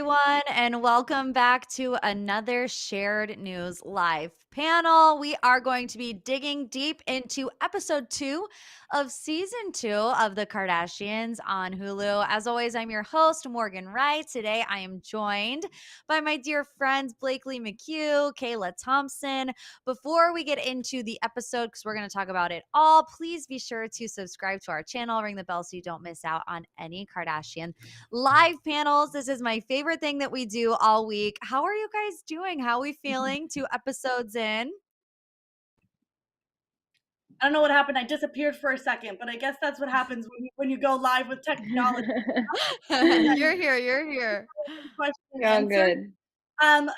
everyone, and welcome back to another Shared News Live panel. We are going to be digging deep into episode 2 of season 2 of The Kardashians on Hulu. As always, I'm your host, Morgan Wright. Today, I am joined by my dear friends, Blakely McHugh, Kayla Thompson. Before we get into the episode, because we're going to talk about it all, please be sure to subscribe to our channel, ring the bell so you don't miss out on any Kardashian live panels. This is my favorite thing that we do all week. How are you guys doing? How are we feeling 2 episodes in? I don't know what happened. I disappeared for a second, but I guess that's what happens when you go live with technology. You're here, you're here. Question and You're all answer. good.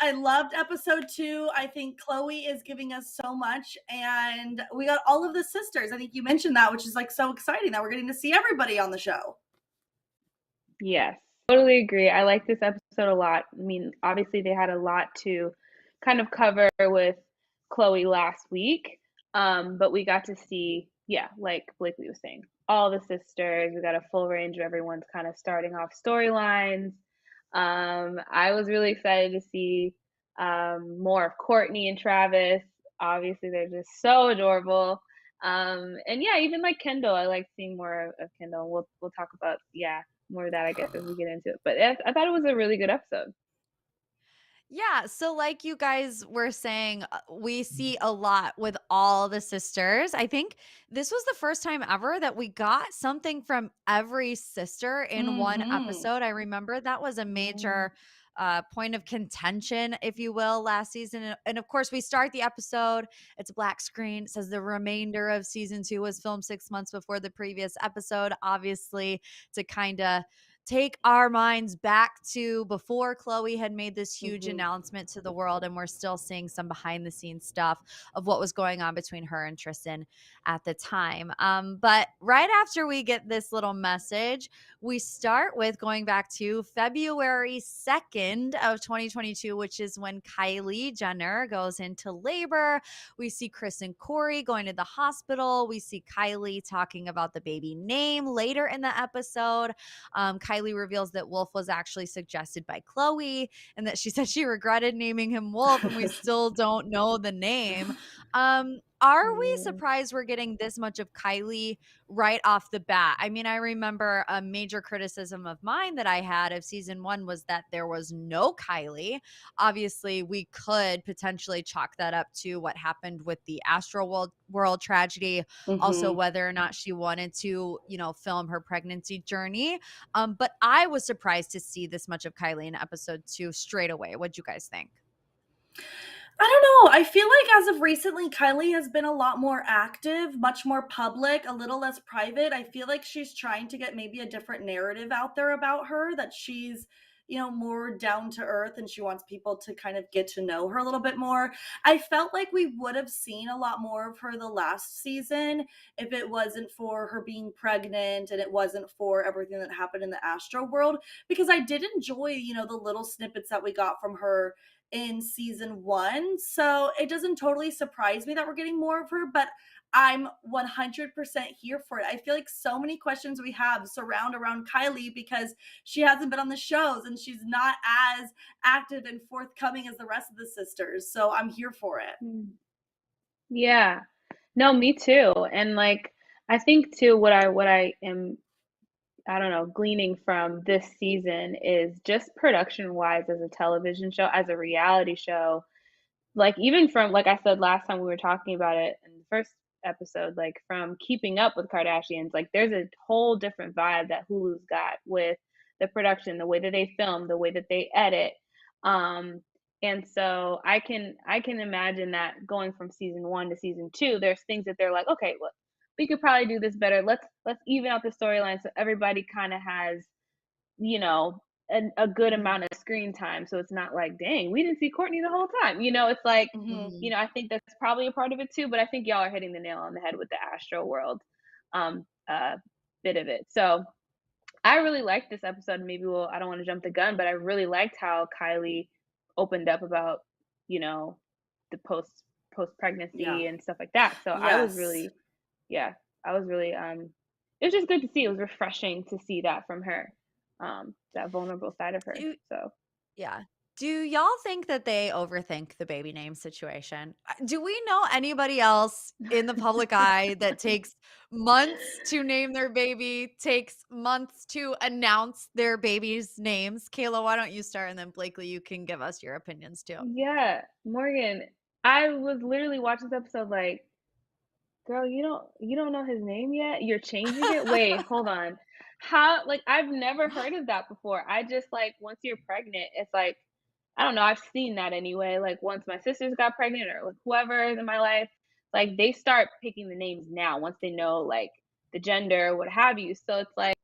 I loved episode 2. I think Khloe is giving us so much, and we got all of the sisters. I think you mentioned that, which is like so exciting that we're getting to see everybody on the show. Yes, totally agree. I like this episode a lot. I mean, obviously they had a lot to kind of cover with Khloe last week. But we got to see, yeah, like Blakely was saying, all the sisters. We got a full range of everyone's kind of starting off storylines. I was really excited to see more of Courtney and Travis. Obviously, they're just so adorable. And yeah, even like Kendall, I like seeing more of Kendall. We'll talk about more of that, I guess, as we get into it. But I thought it was a really good episode. Yeah, so like you guys were saying, we see a lot with all the sisters. I think this was the first time ever that we got something from every sister in one Mm-hmm. episode. I remember that was a major point of contention, if you will, last season. And of course, we start the episode. It's a black screen. It says the remainder of season 2 was filmed 6 months before the previous episode, obviously, to kind of take our minds back to before Khloe had made this huge Mm-hmm. announcement to the world, and we're still seeing some behind the scenes stuff of what was going on between her and Tristan at the time. But right after we get this little message, we start with going back to February 2nd of 2022, which is when Kylie Jenner goes into labor. We see Chris and Corey going to the hospital. We see Kylie talking about the baby name later in the episode. Kylie reveals that Wolf was actually suggested by Khloe and that she said she regretted naming him Wolf, and we still don't know the name. Are we Yeah. surprised we're getting this much of Kylie right off the bat? I mean, I remember a major criticism of mine that I had of season 1 was that there was no Kylie. Obviously, we could potentially chalk that up to what happened with the Astro World tragedy, also Mm-hmm. whether or not she wanted to, film her pregnancy journey. But I was surprised to see this much of Kylie in episode 2 straight away. What'd you guys think? I don't know. I feel like as of recently, Kylie has been a lot more active, much more public, a little less private. I feel like she's trying to get maybe a different narrative out there about her, that she's, more down to earth and she wants people to kind of get to know her a little bit more. I felt like we would have seen a lot more of her the last season if it wasn't for her being pregnant and it wasn't for everything that happened in the Astro world, because I did enjoy, the little snippets that we got from her in season 1. So it doesn't totally surprise me that we're getting more of her, but I'm 100% here for it. I feel like so many questions we have surround around Kylie because she hasn't been on the shows and she's not as active and forthcoming as the rest of the sisters. So I'm here for it. Mm. Yeah. No, me too. And like I think too what I am, I don't know, gleaning from this season is just production wise as a television show, as a reality show. Like even from, like I said last time we were talking about it in the first episode, like from Keeping Up with Kardashians, like there's a whole different vibe that Hulu's got with the production, the way that they film, the way that they edit. Um, and so I can imagine that going from season 1 to season 2, there's things that they're like, okay, well, we could probably do this better. Let's even out the storyline so everybody kind of has, you know, a good amount of screen time. So it's not like, dang, we didn't see Courtney the whole time. It's like, Mm-hmm. I think that's probably a part of it too. But I think y'all are hitting the nail on the head with the Astro World um, uh, bit of it. So I really liked this episode. Maybe I don't want to jump the gun, but I really liked how Kylie opened up about, you know, the post Yeah. pregnancy and stuff like that. So I was Yes. really, yeah, I was really it was just good to see. It was refreshing to see that from her, that vulnerable side of her. You So Yeah. Do y'all think that they overthink the baby name situation? Do we know anybody else in the public eye that takes months to name their baby, takes months to announce their baby's names? Kayla, why don't you start and then Blakely, you can give us your opinions too. Yeah, Morgan, I was literally watching this episode like, "Girl, you don't know his name yet? You're changing it? Wait, hold on. How like, I've never heard of that before. I just, like, once you're pregnant, it's like I don't know, I've seen that anyway, like, once my sisters got pregnant or, like, whoever is in my life, like, they start picking the names now once they know, like, the gender, what have you, so it's like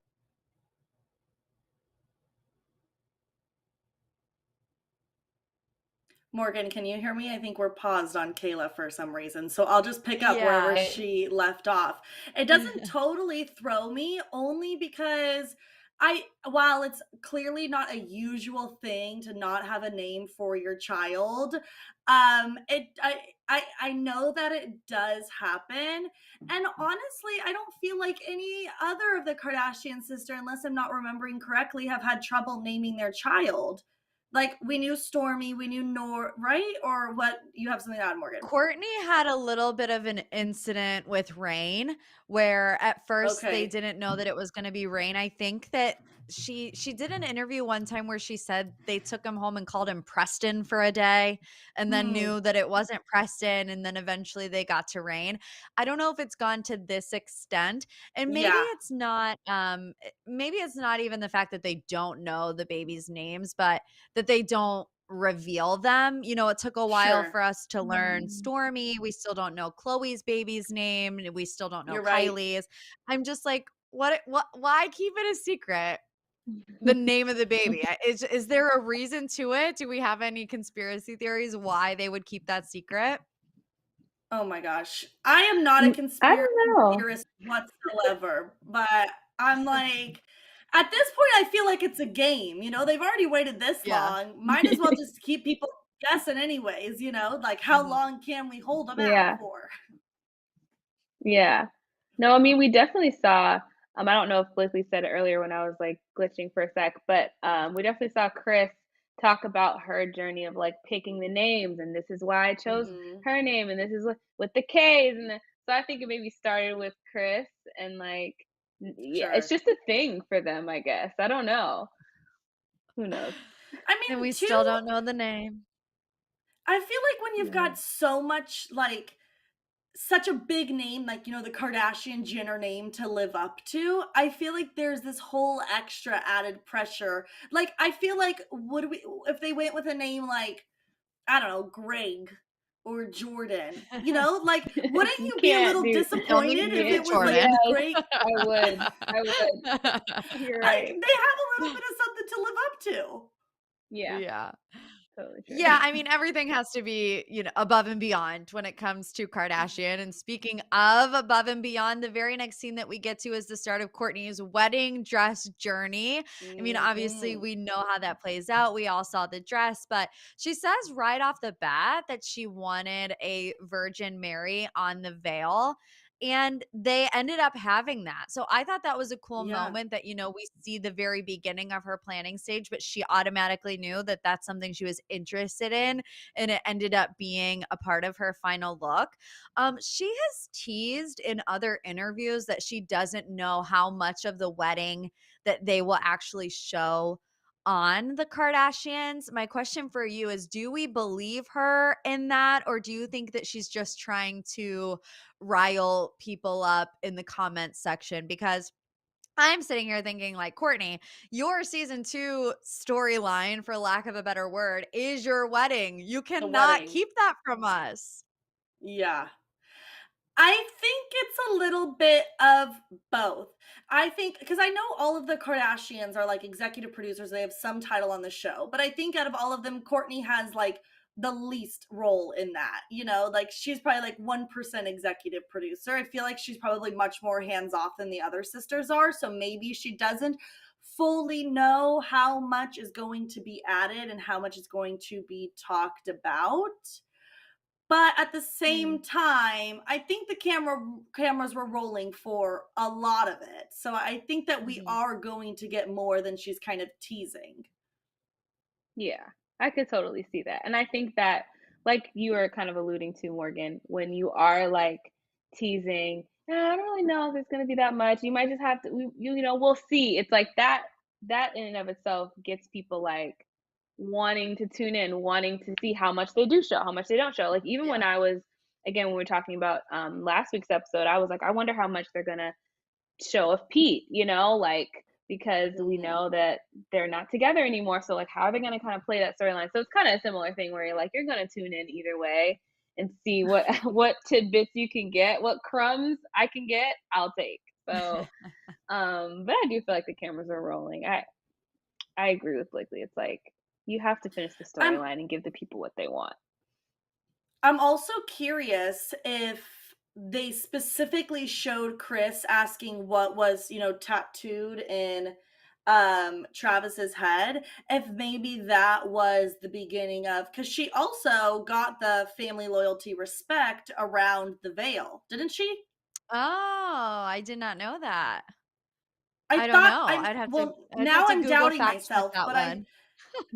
Morgan, can you hear me? I think we're paused on Kayla for some reason. So I'll just pick up wherever Yeah. she left off. It doesn't totally throw me only because while it's clearly not a usual thing to not have a name for your child, I know that it does happen. And honestly, I don't feel like any other of the Kardashian sister, unless I'm not remembering correctly, have had trouble naming their child. Like, we knew Stormy, we knew Nor, right? Or what? You have something to add, Morgan. Courtney had a little bit of an incident with Rain where at first they Okay. didn't know that it was gonna be Rain. I think that she did an interview one time where she said they took him home and called him Preston for a day and then Hmm. knew that it wasn't Preston, and then eventually they got to Rain. I don't know if it's gone to this extent, and Yeah, maybe it's not even the fact that they don't know the baby's names, but that they don't reveal them. You know, it took a while sure. for us to learn mm. Stormy. We still don't know Chloe's baby's name. And we still don't know You're right. Kylie's. I'm just like, what why keep it a secret? The name of the baby. Is there a reason to it? Do we have any conspiracy theories why they would keep that secret? Oh my gosh. I am not a I conspiracy don't know. theorist whatsoever, but I'm like, at this point, I feel like it's a game. They've already waited this Yeah. long. Might as well just keep people guessing, anyways. Like, how Mhm. long can we hold them out Yeah. for? Yeah. No, I mean, we definitely saw, I don't know if Blakely said it earlier when I was like glitching for a sec, but we definitely saw Chris talk about her journey of like picking the names and this is why I chose Hmm. her name and this is with the K's so I think it maybe started with Chris and like yeah, it's Sure. just a thing for them, I guess. I don't know. Who knows? I And mean, we too, still don't know the name. I feel like when you've Yeah. got so much, like, such a big name, like, the Kardashian Jenner name to live up to, I feel like there's this whole extra added pressure. Like, I feel like, if they went with a name like, I don't know, Greg or Jordan, like, wouldn't You you be a can't little do Only disappointed if yeah, it was like Jordan. yes, Greg? I would. I would. You're Like, right. they have a little bit of something to live up to. Yeah, Yeah. totally Yeah, true. I mean, everything has to be, above and beyond when it comes to Kardashian. And speaking of above and beyond, the very next scene that we get to is the start of Courtney's wedding dress journey. I mean, obviously, Hmm. we know how that plays out. We all saw the dress, but she says right off the bat that she wanted a Virgin Mary on the veil. And they ended up having that. So I thought that was a cool Yeah, moment that, we see the very beginning of her planning stage, but she automatically knew that that's something she was interested in. And it ended up being a part of her final look. She has teased in other interviews that she doesn't know how much of the wedding that they will actually show on the Kardashians. My question for you is, do we believe her in that, or do you think that she's just trying to rile people up in the comments section? Because I'm sitting here thinking, like, Courtney, your season 2 storyline, for lack of a better word, is your wedding. You the cannot wedding. keep that from us. Yeah. I think it's a little bit of both. I think because I know all of the Kardashians are like executive producers, they have some title on the show, but I think out of all of them, Courtney has like the least role in that. Like she's probably like 1% executive producer. I feel like she's probably much more hands off than the other sisters are. So maybe she doesn't fully know how much is going to be added and how much is going to be talked about. But at the Mm, same time, I think the cameras were rolling for a lot of it. So I think that we mhm. are going to get more than she's kind of teasing. Yeah, I could totally see that. And I think that, like you were kind of alluding to, Morgan, when you are like teasing, I don't really know if it's going to be that much. You might just have to, we'll see. It's like that in and of itself gets people like wanting to tune in, wanting to see how much they do show, how much they don't show. Like even when Yeah. I was, again, when we were talking about last week's episode, I was like, I wonder how much they're going to show of Pete, like because we Mhm. know that they're not together anymore. So like how are they gonna kind of play that storyline? So it's kind of a similar thing where you're gonna tune in either way and see what what tidbits you can get, what crumbs I can get, I'll take. So but I do feel like the cameras are rolling. I agree with Blakely. It's like you have to finish the I'm storyline and give the people what they want. I'm also curious if they specifically showed Chris asking what was, tattooed in Travis's head, if maybe that was the beginning of, cuz she also got the family loyalty respect around the veil, didn't she? Oh, I did not know that. I I don't thought know. I'm I'd have now to I'm Google doubting fact check myself, that but one.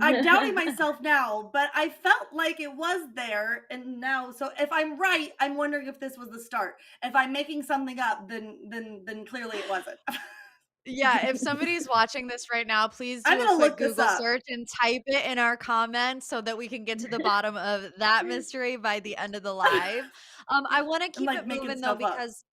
I'm doubting myself now, but I felt like it was there and now, so if I'm right, I'm wondering if this was the start. If I'm making something up, then clearly it wasn't. Yeah, if somebody's watching this right now, please I'm do a gonna quick look this Google up. search and type it in our comments so that we can get to the bottom of that mystery by the end of the live. I wanna I'm keep like it making moving though stuff up. because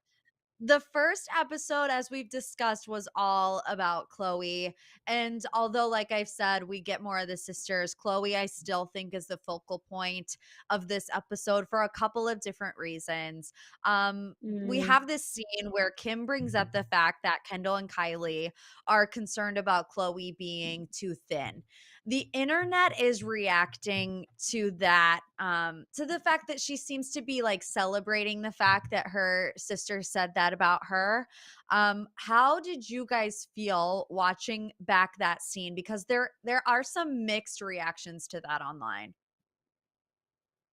the first episode, as we've discussed, was all about Khloe. And although, like I've said, we get more of the sisters, Khloe, I still think is the focal point of this episode for a couple of different reasons. We Mm, have this scene where Kim brings up the fact that Kendall and Kylie are concerned about Khloe being too thin. The internet is reacting to that, to the fact that she seems to be like celebrating the fact that her sister said that about her. How did you guys feel watching back that scene? Because there are some mixed reactions to that online.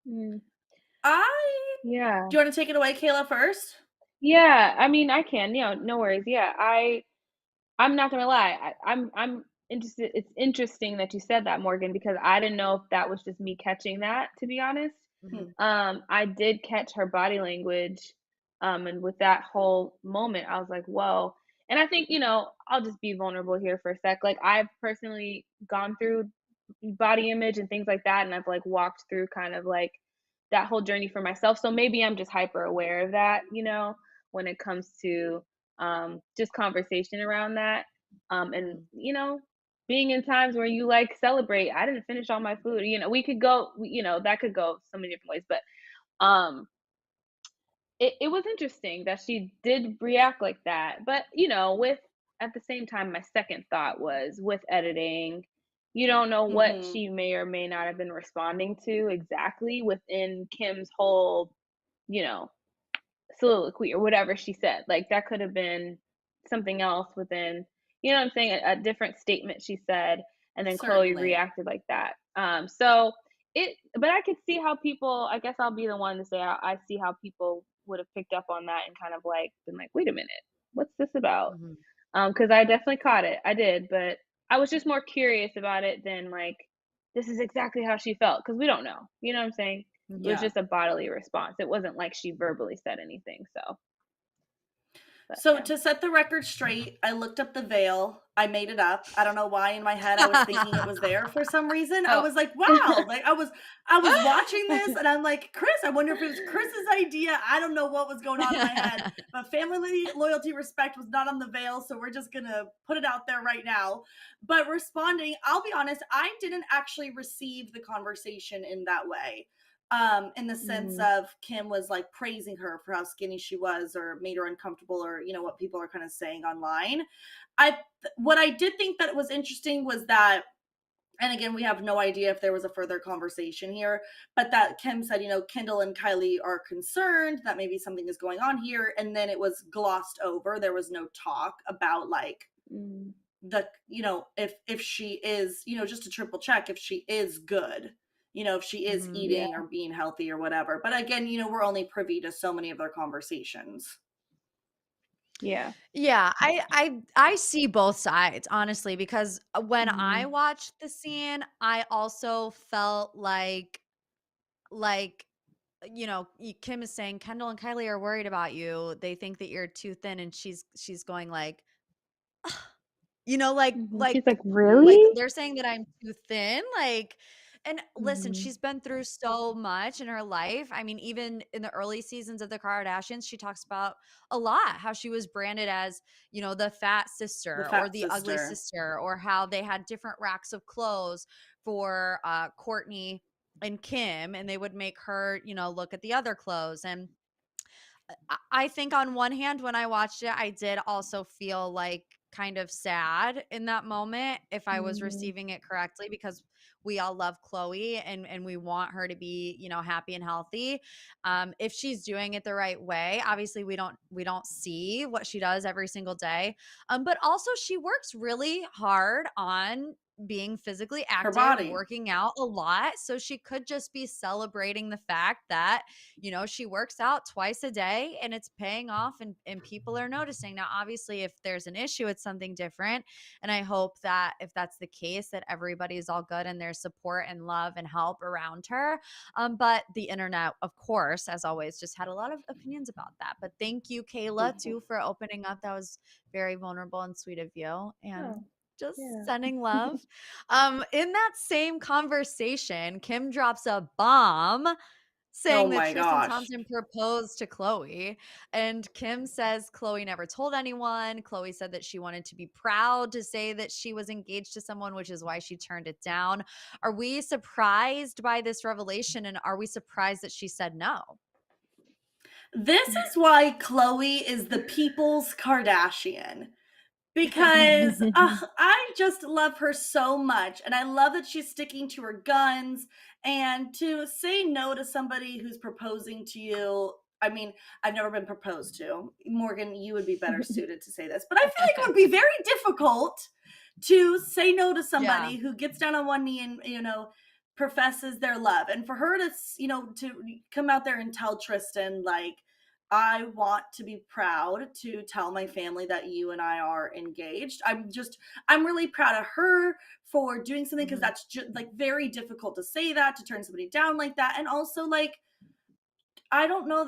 mm, I yeah. Do you wanna take it away, Kayla, first? Yeah, I mean, I can, no worries. Yeah, I'm not gonna lie. I'm interested. It's interesting that you said that, Morgan, because I didn't know if that was just me catching that, to be honest. Hmm. I did catch her body language, and with that whole moment, I was like, whoa. And I think, I'll just be vulnerable here for a sec. Like I've personally gone through body image and things like that, and I've like walked through kind of like that whole journey for myself. So maybe I'm just hyper aware of that, when it comes to just conversation around that. And Mhm. being in times where you like celebrate, I didn't finish all my food. We could go, that could go so many different ways. But um, it was interesting that she did react like that. But with at the same time, my second thought was with editing, you don't know what Mhm. she may or may not have been responding to exactly within Kim's whole, you know, soliloquy or whatever she said. Like that could have been something else within, what I'm saying, a different statement she said, and then Khloe Certainly. reacted like that. But I could see how people. I guess I'll be the one to say I see how people would have picked up on that and kind of like been like, wait a minute, what's this about? Mhm. Because I definitely caught it, I did, but I was just more curious about it than like this is exactly how she felt because we don't know. You know what I'm saying? It was Yeah. just a bodily response. It wasn't like she verbally said anything. So, but So yeah. to set the record straight, I looked up the veil. I made it up. I don't know why in my head I was thinking it was there for some reason. I Oh. was like, wow, like I was watching this and I'm like, Chris, I wonder if it was Chris's idea. I don't know what was going on in my head, but family loyalty respect was not on the veil, so we're just going to put it out there right now. But responding, I'll be honest, I didn't actually receive the conversation in that way, in the sense Mhm. of Kim was like praising her for how skinny she was or made her uncomfortable, or what people are kind of saying online. I What I did think that was interesting was that, and again, we have no idea if there was a further conversation here, but that Kim said, Kendall and Kylie are concerned that maybe something is going on here, and then it was glossed over. There was no talk about like Mm. the if she is, just to triple check if she is good, if she is Mhm. Yeah. eating or being healthy or whatever. But again, we're only privy to so many of their conversations. Yeah. Yeah, I see both sides, honestly, because, when I Mhm. watched the scene, I also felt like, Kim is saying, "Kendall and Kylie are worried about you. They think that you're too thin," and she's going like, You know, Mhm. She's like, like, "Really?" they're saying that I'm too thin, and listen, Mhm. she's been through so much in her life. I mean, even in the early seasons of the Kardashians, she talks about a lot how she was branded as, the fat The sister or fat the ugly sister. sister, or how they had different racks of clothes for, Courtney and Kim, and they would make her, look at the other clothes, and I think on one hand, when I watched it, I did also feel like kind of sad in that moment if I was Mhm. receiving it correctly, because we all love Chloe and we want her to be, happy and healthy. If she's doing it the right way, obviously we don't see what she does every single day. But also she works really hard on being physically Her active, body. working out a lot. So she could just be celebrating the fact that she works out twice a day and it's paying off, and people are noticing. Now, obviously, if there's an issue, it's something different. And I hope that if that's the case, that everybody's all good and there's support and love and help around her. But the internet, of course, as always, just had a lot of opinions about that. But thank you, Kayla, Mhm. too, for opening up. That was very vulnerable and sweet of you. And Oh, just yeah. sending love. In that same conversation, Kim drops a bomb Oh saying that my Tristan gosh. Thompson proposed to Khloe, and Kim says Khloe never told anyone. Khloe said that she wanted to be proud to say that she was engaged to someone, which is why she turned it down. Are we surprised by this revelation, and are we surprised that she said no? This is why Chloe is the people's Kardashian. Because I just love her so much. And I love that she's sticking to her guns. And to say no to somebody who's proposing to you, I mean, I've never been proposed to. Morgan, you would be better suited to say this, but I feel like it would be very difficult to say no to Yeah. somebody who gets down on one knee and, professes their love. And for her to, to come out there and tell Tristan, like, I want to be proud to tell my family that you and I are engaged. I'm really proud of her for doing something, because Mhm. that's just like very difficult to say that, to turn somebody down like that. And also, like, I don't know.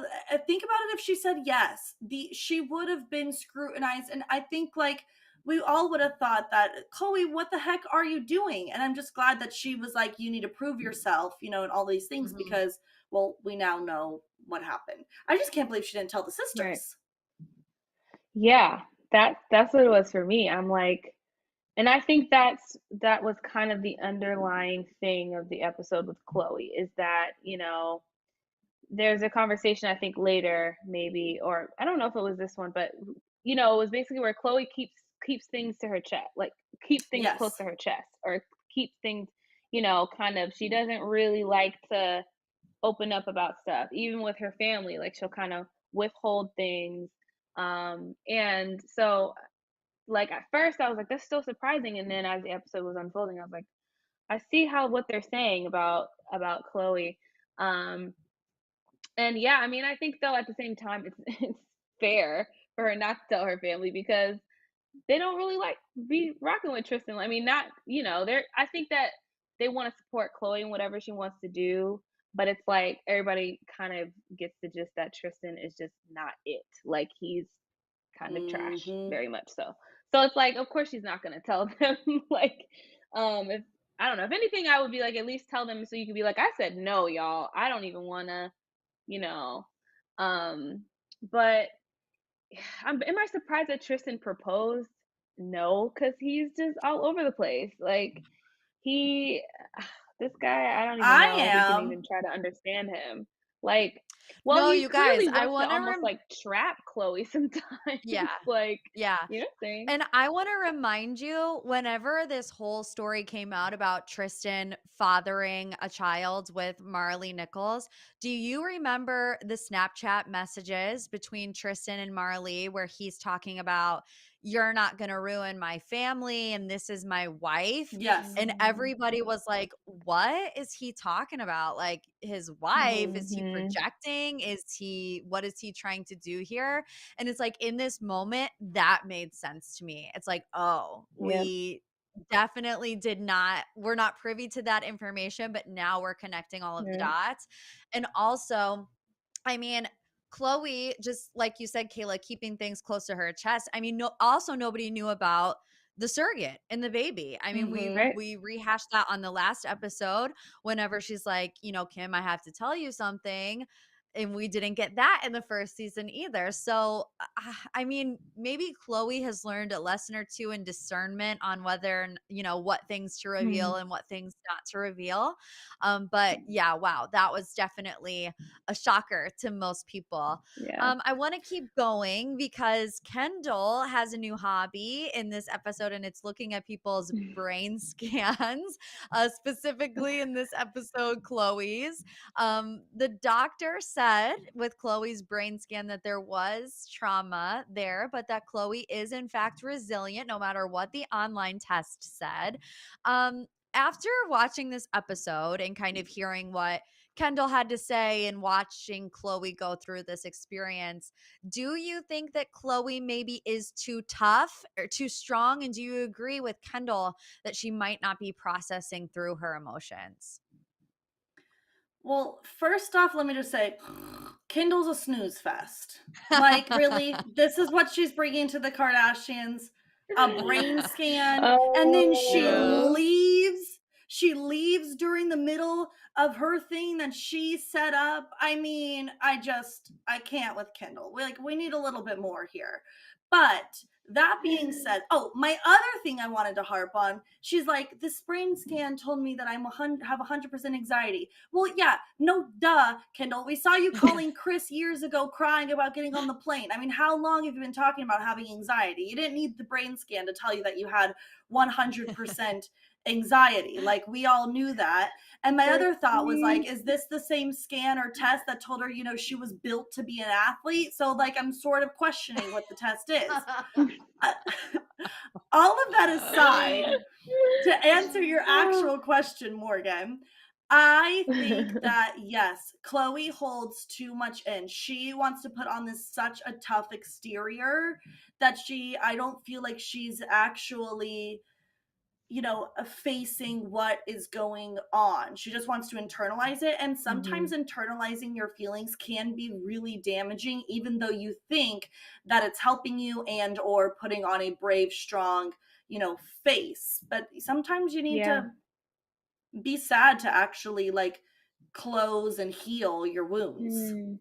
Think about it. If she said yes, she would have been scrutinized, and I think like we all would have thought that, Chloe, what the heck are you doing? And I'm just glad that she was like, you need to prove yourself, and all these things, Mhm. because well, we now know what happened. I just can't believe she didn't tell the Right. sisters. Yeah, that's what it was for me. I'm like, and I think that was kind of the underlying thing of the episode with Chloe is that, there's a conversation I think later maybe, or I don't know if it was this one, but it was basically where Chloe keeps things to her chest, like keeps things close Yes. to her chest, or keeps things, kind of, she doesn't really like to open up about stuff, even with her family. Like she'll kind of withhold things. And so like at first I was like, that's so surprising. And then as the episode was unfolding, I was like, I see how what they're saying about Chloe. Um, and yeah, I mean, I think though at the same time it's fair for her not to tell her family because they don't really like be rocking with Tristan. I mean, not they're. I think that they want to support Chloe and whatever she wants to do, but it's like everybody kind of gets the gist that Tristan is just not it. Like he's kind of trash, Hmm. very much so. So it's like, of course, she's not gonna tell them. Like, if I don't know, if anything, I would be like, at least tell them so you could be like, I said no, y'all. I don't even wanna, you know. Um, but am I surprised that Tristan proposed? No, because he's just all over the place. Like he, this guy, I don't even I know if we can even am. try to understand him. Like, well, No, he you guys, clearly I wants to want to almost like trap Chloe sometimes. yeah. Like, Yeah. you know, what I'm saying. And I want to remind you, whenever this whole story came out about Tristan fathering a child with Marley Nichols, do you remember the Snapchat messages between Tristan and Marley where he's talking about, you're not going to ruin my family and this is my wife. Yes. And everybody was like, what is he talking about? Like his wife, is he Mm-hmm. projecting? What is he trying to do here? And it's like in this moment that made sense to me. It's like, oh, Yep. we definitely we're not privy to that information, but now we're connecting all of the Yep. dots. And also, I mean, Khloe, just like you said, Kayla, keeping things close to her chest. I mean, also nobody knew about the surrogate and the baby. I mean, we Mhm. Right. we rehashed that on the last episode whenever she's like, Kim, I have to tell you something. And we didn't get that in the first season either. So, I mean, maybe Khloe has learned a lesson or two in discernment on whether, what things to reveal and what things not to reveal. But yeah, wow, that was definitely a shocker to most people. Yeah. I want to keep going because Kendall has a new hobby in this episode, and it's looking at people's brain scans, specifically in this episode, Chloe's. The doctor said with Chloe's brain scan that there was trauma there, but that Khloe is in fact resilient no matter what the online test said. After watching this episode and kind of hearing what Kendall had to say and watching Khloe go through this experience, do you think that Khloe maybe is too tough or too strong? And do you agree with Kendall that she might not be processing through her emotions? Well, first off, let me just say, Kindle's a snooze fest. Like, really, this is what she's bringing to the Kardashians, a brain scan, and then she Oh. leaves. She leaves during the middle of her thing that she set up. I mean, I can't with Kendall. We need a little bit more here. But that being said, oh, my other thing I wanted to harp on, she's like, the brain scan told me that have 100% anxiety. Well, yeah, no, duh, Kendall. We saw you calling Chris years ago crying about getting on the plane. I mean, how long have you been talking about having anxiety? You didn't need the brain scan to tell you that you had 100% anxiety. Like, we all knew that. And my other thought was like, is this the same scan or test that told her, she was built to be an athlete? So, like, I'm sort of questioning what the test is. All of that aside, to answer your actual question, Morgan, I think that yes, Khloe holds too much in. She wants to put on such a tough exterior that I don't feel like she's actually, facing what is going on. She just wants to internalize it. And sometimes internalizing your feelings can be really damaging, even though you think that it's helping you or putting on a brave, strong, face. But sometimes you need Yeah. to be sad to actually like close and heal your wounds. Mm,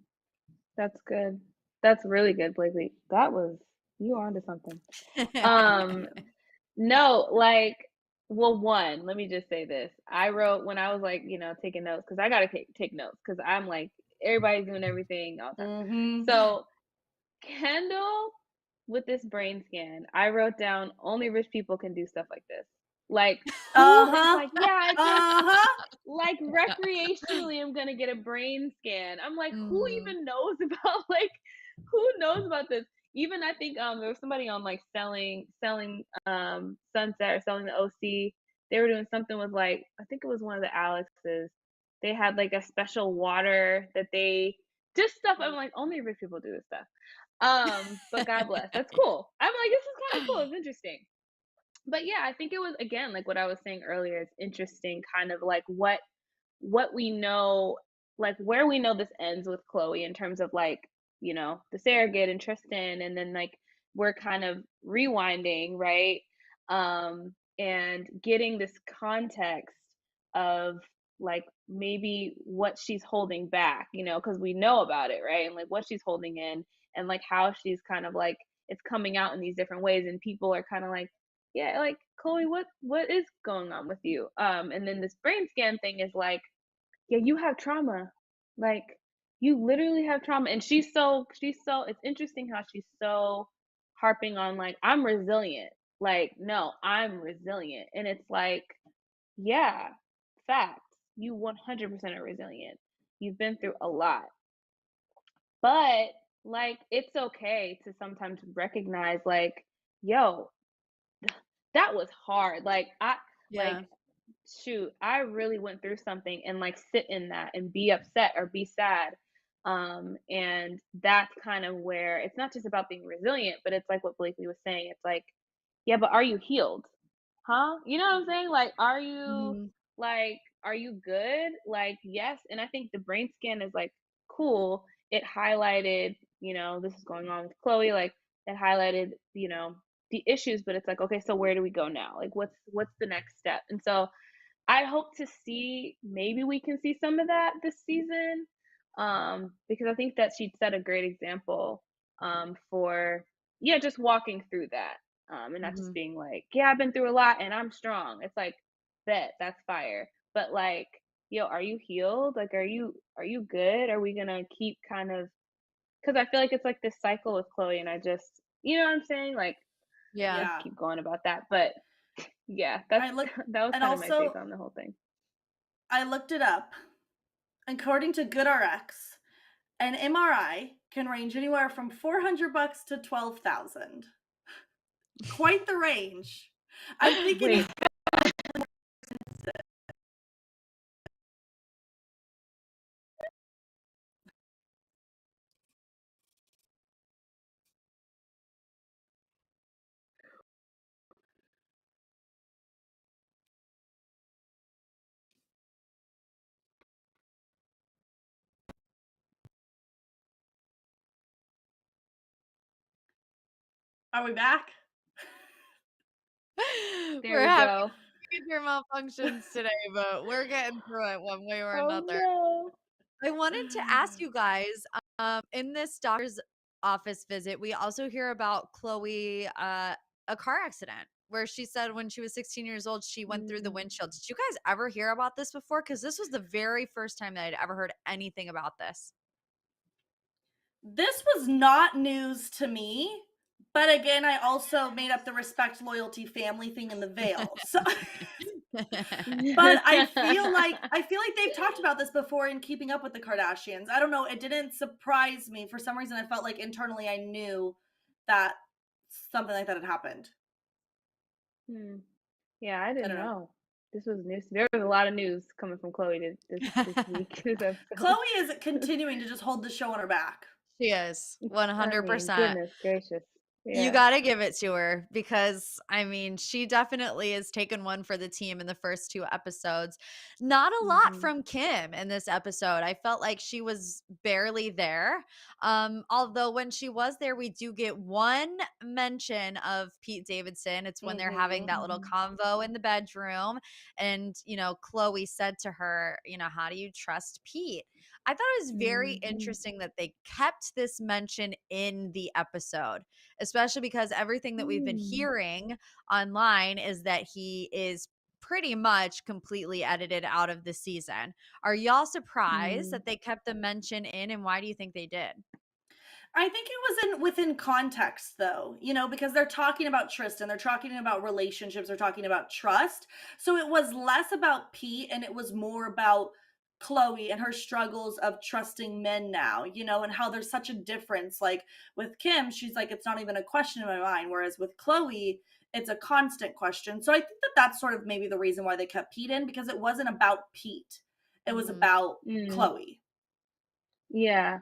that's good. That's really good, Blakely. You onto something. No, like, well, one, let me just say this. I wrote when I was like, taking notes, because I gotta take notes, because I'm like, everybody's doing everything all the time. Mm-hmm. So Kendall, with this brain scan, I wrote down only rich people can do stuff like this. Like, who is Uh-huh. like, yeah, I just Uh-huh. like recreationally I'm gonna get a brain scan. I'm like, who Mhm. even knows about who knows about this? Even I think there was somebody on like selling Sunset or selling the OC. They were doing something with like I think it was one of the Alexes. They had like a special water that they just stuff. I'm like, only rich people do this stuff. But God bless. That's cool. I'm like, this is kind of cool. It's interesting. But yeah, I think it was again like what I was saying earlier. It's interesting, kind of like what we know, like where we know this ends with Khloe in terms of like the surrogate and Tristan, and then like we're kind of rewinding, right? And getting this context of like maybe what she's holding back, because we know about it, right? And like what she's holding in, and like how she's kind of like it's coming out in these different ways, and people are kind of like, yeah, like Khloe, what is going on with you? And then this brain scan thing is like, yeah, you have trauma. Like you literally have trauma. And she's so it's interesting how she's so harping on like, I'm resilient. Like, no, I'm resilient. And it's like, yeah, fact. You 100% are resilient. You've been through a lot. But like it's okay to sometimes recognize like yo, that was hard. Yeah. Like shoot, I really went through something and like sit in that and be upset or be sad. And that's kind of where it's not just about being resilient, but it's like what Blakely was saying. It's like, yeah, but are you healed? Huh? You know what I'm saying? Mhm. Like, are you good? Like, yes. And I think the brain scan is like cool. It highlighted, this is going on with Khloe. Like, it highlighted, the issues, but it's like, okay, so where do we go now? Like, what's the next step? And so I hope to see maybe we can see some of that this season, because I think that she'd set a great example for yeah, just walking through that, and not just Mhm. being like, yeah, I've been through a lot and I'm strong. It's like, bet that's fire, but like, yo, are you healed? Like, are you good? Are we gonna keep kind of? Because I feel like it's like this cycle with Chloe, and I just, you know what I'm saying? Like, Yeah. let's Yeah. keep going about that, but yeah, that's I look that was and kind of my take also on the whole thing. I looked it up. According to GoodRx, an MRI can range anywhere from $400 to 12,000. Quite the range. I'm thinking Wait, it's Are we back? there We're we having go. major malfunctions today, but we're getting through it one way or Oh another. no. I wanted to ask you guys, in this doctor's office visit, we also hear about Chloe, a car accident where she said when she was 16 years old, she went through the Mm, windshield. Did you guys ever hear about this before? Because this was the very first time that I'd ever heard anything about this. This was not news to me, but again, I also made up the respect, loyalty, family thing in the veil. So but I feel like they've talked about this before in Keeping Up with the Kardashians. I don't know, it didn't surprise me. For some reason, I felt like internally I knew that something like that had happened. hmm. Yeah, I I didn't don't know. know. This was news. There was a lot of news coming from Chloe this week, this episode. Chloe is continuing to just hold the show on her back. She is I mean, 100%. goodness gracious. You Yeah. gotta give it to her because, I mean, she definitely has taken one for the team in the first 2 episodes. Not a lot Hmm. from Kim in this episode. I felt like she was barely there. Although when she was there, we do get one mention of Pete Davidson. It's when they're having Hmm. that little convo in the bedroom, and, Chloe said to her, "How do you trust Pete?" I thought it was very Hmm. interesting that they kept this mention in the episode, especially because everything that we've been Hmm. hearing online is that he is pretty much completely edited out of the season. Are y'all surprised Hmm. that they kept the mention in, and why do you think they did? I think it was in within context though, because they're talking about Tristan, they're talking about relationships, they're talking about trust. So it was less about Pete and it was more about Chloe and her struggles of trusting men now, and how there's such a difference. Like with Kim, she's like, it's not even a question in my mind. Whereas with Chloe, it's a constant question. So I think that that's sort of maybe the reason why they kept Pete in, because it wasn't about Pete, it was Mhm. about Mm. Chloe. Yeah.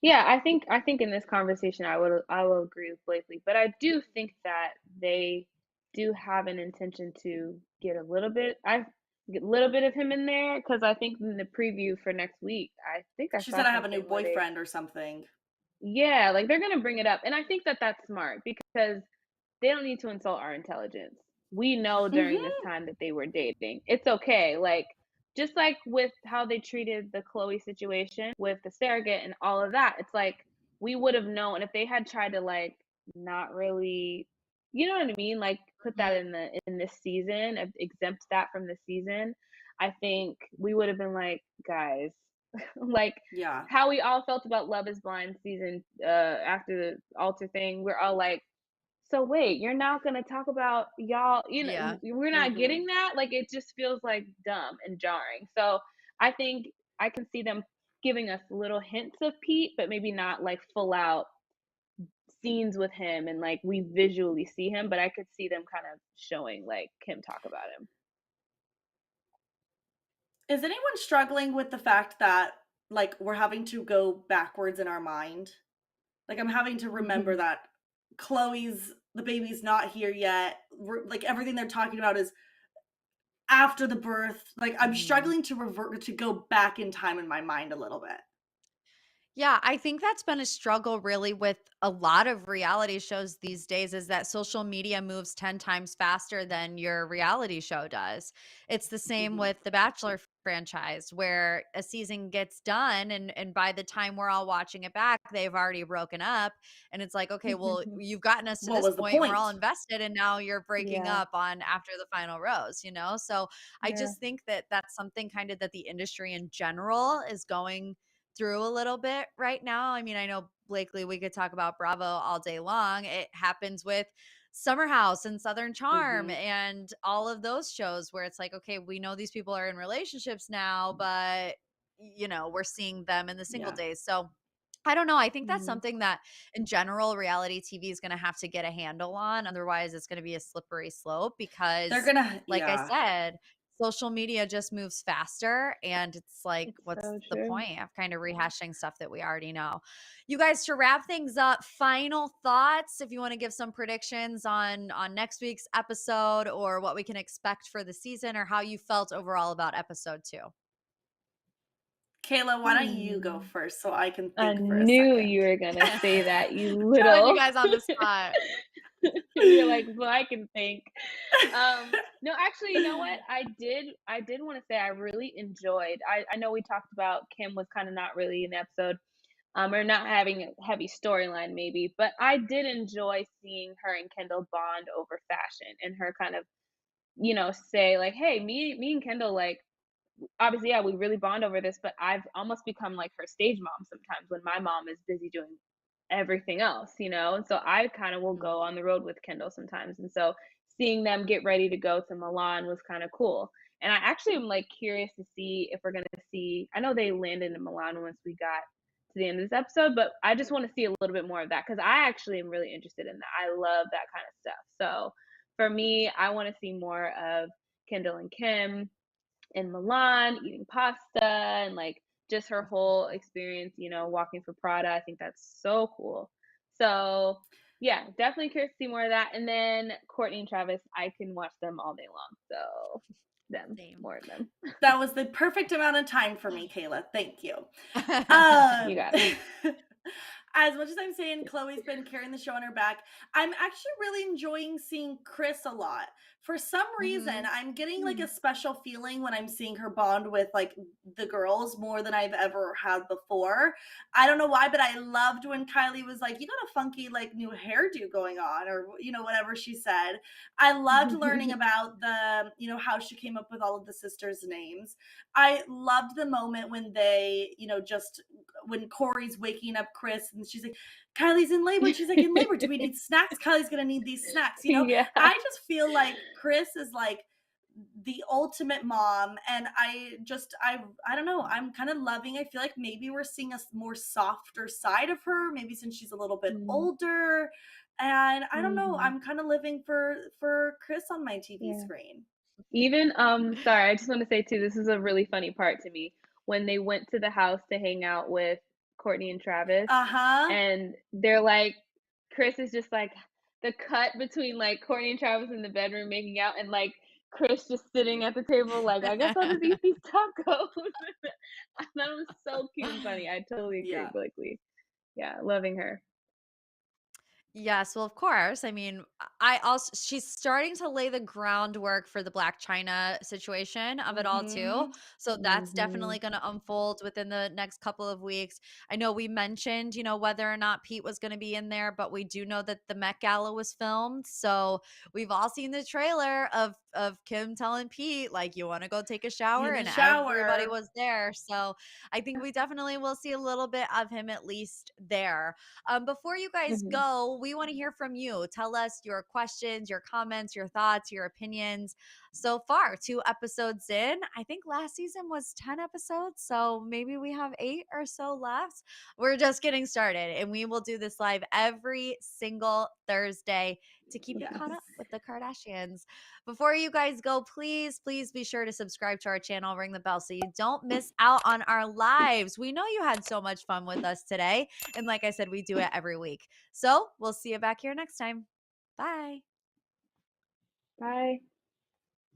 Yeah, I think in this conversation I will agree with Blakely, but I do think that they do have an intention to get a little bit of him in there because I think in the preview for next week, I think I She saw said I have a new something where they, boyfriend or something. yeah, like they're gonna bring it up, and I think that that's smart because they don't need to insult our intelligence. We know during this Mhm. time that they were dating. It's okay. Like, just like with how they treated the Chloe situation with the surrogate and all of that, it's like we would have known if they had tried to like not really, you know what I mean? Like put that in this season, exempt that from the season. I think we would have been like, guys, like Yeah. how we all felt about Love is Blind season after the altar thing. We're all like, so wait, you're not gonna talk about y'all, Yeah. we're not Mhm. getting that? Like it just feels like dumb and jarring. So I think I can see them giving us little hints of Pete, but maybe not like full out, scenes with him and like we visually see him, but I could see them kind of showing like Kim talk about him. Is anyone struggling with the fact that, like, we're having to go backwards in our mind? Like, I'm having to remember that Chloe's the baby's not here yet. Like, everything they're talking about is after the birth. Like, I'm Mhm. struggling to go back in time in my mind a little bit. Yeah, I think that's been a struggle really with a lot of reality shows these days is that social media moves 10 times faster than your reality show does. It's the same Mhm. with the Bachelor franchise where a season gets done and by the time we're all watching it back, they've already broken up and it's like, okay, well, you've gotten us to What this was the point, we're all point? invested and now you're breaking Yeah, up on after the final rose, you know? So I yeah. just think that that's something kind of that the industry in general is going through a little bit right now. I mean, I know Blakely, we could talk about Bravo all day long. It happens with Summer House and Southern Charm Mhm. and all of those shows where it's like, okay, we know these people are in relationships now, but we're seeing them in the single Yeah. days. So I don't know. I think that's Mhm. something that in general reality TV is going to have to get a handle on. Otherwise, it's going to be a slippery slope They're because, gonna like I yeah. said, social media just moves faster and it's like It's what's so the true. point of kind of rehashing stuff that we already know. You guys, to wrap things up, final thoughts if you want to give some predictions on next week's episode or what we can expect for the season or how you felt overall about episode 2. Kayla, why don't you go Hmm. first so I can I think for a knew you second? were gonna say that, you Throwing you little. guys on the spot. You're like, well, I can think. No, actually, you know what? I did want to say I really enjoyed. I know we talked about Kim was kind of not really in the episode, or not having a heavy storyline maybe, but I did enjoy seeing her and Kendall bond over fashion and her kind of, say like, hey, me and Kendall like obviously, yeah, we really bond over this, but I've almost become like her stage mom sometimes when my mom is busy doing everything else, you know? And so I kind of will go on the road with Kendall sometimes. And so seeing them get ready to go to Milan was kind of cool. And I actually am like curious to see if we're going to see, I know they landed in Milan once we got to the end of this episode, but I just want to see a little bit more of that because I actually am really interested in that. I love that kind of stuff. So for me, I want to see more of Kendall and Kim in Milan, eating pasta and like just her whole experience, walking for Prada. I think that's so cool. So yeah, definitely curious to see more of that. And then Courtney and Travis, I can watch them all day long. So them, Same. more of them. That was the perfect amount of time for me, Kayla. Thank you. You Um, got it. as much as I'm saying Chloe's been carrying the show on her back, I'm actually really enjoying seeing Chris a lot. For some reason, Mhm. I'm getting like a special feeling when I'm seeing her bond with like the girls more than I've ever had before. I don't know why, but I loved when Kylie was like, "You got a funky like new hairdo going on," or whatever she said. I loved learning about how she came up with all of the sisters' names. I loved the moment when they, just when Corey's waking up Chris and she's like, Kylie's in labor. And she's like, in labor, do we need snacks? Kylie's going to need these snacks. Yeah. I just feel like Chris is like the ultimate mom. And I don't know. I'm kind of loving, I feel like maybe we're seeing a more softer side of her, maybe since she's a little bit Mm, older. And I don't know. mhm. I'm kind of living for Chris on my TV Yeah. screen. Even sorry, I just want to say too, this is a really funny part to me. When they went to the house to hang out with Courtney and Travis, Uh-huh. and they're like Chris is just like the cut between like Courtney and Travis in the bedroom making out and like Chris just sitting at the table like, I guess I'll just eat these tacos. I thought it was so cute and funny. I totally agree, Yeah. Blakely. Yeah, loving her. Yes, well, of course. I mean, I also she's starting to lay the groundwork for the Black China situation of it all too. Mhm. So that's Mhm. definitely going to unfold within the next couple of weeks. I know we mentioned, whether or not Pete was going to be in there, but we do know that the Met Gala was filmed. So we've all seen the trailer of of Kim telling Pete, like, you want to go take a In shower, the and everybody shower. was there. So I think we definitely will see a little bit of him at least there. Before you guys Mhm. go, we want to hear from you. Tell us your questions, your comments, your thoughts, your opinions. So far, 2 episodes in. I think last season was 10 episodes. So maybe we have 8 or so left. We're just getting started, and we will do this live every single Thursday to keep you Yes. caught up with the Kardashians. Before you guys go, please, please be sure to subscribe to our channel, ring the bell so you don't miss out on our lives. We know you had so much fun with us today. And like I said, we do it every week. So we'll see you back here next time. Bye. Bye.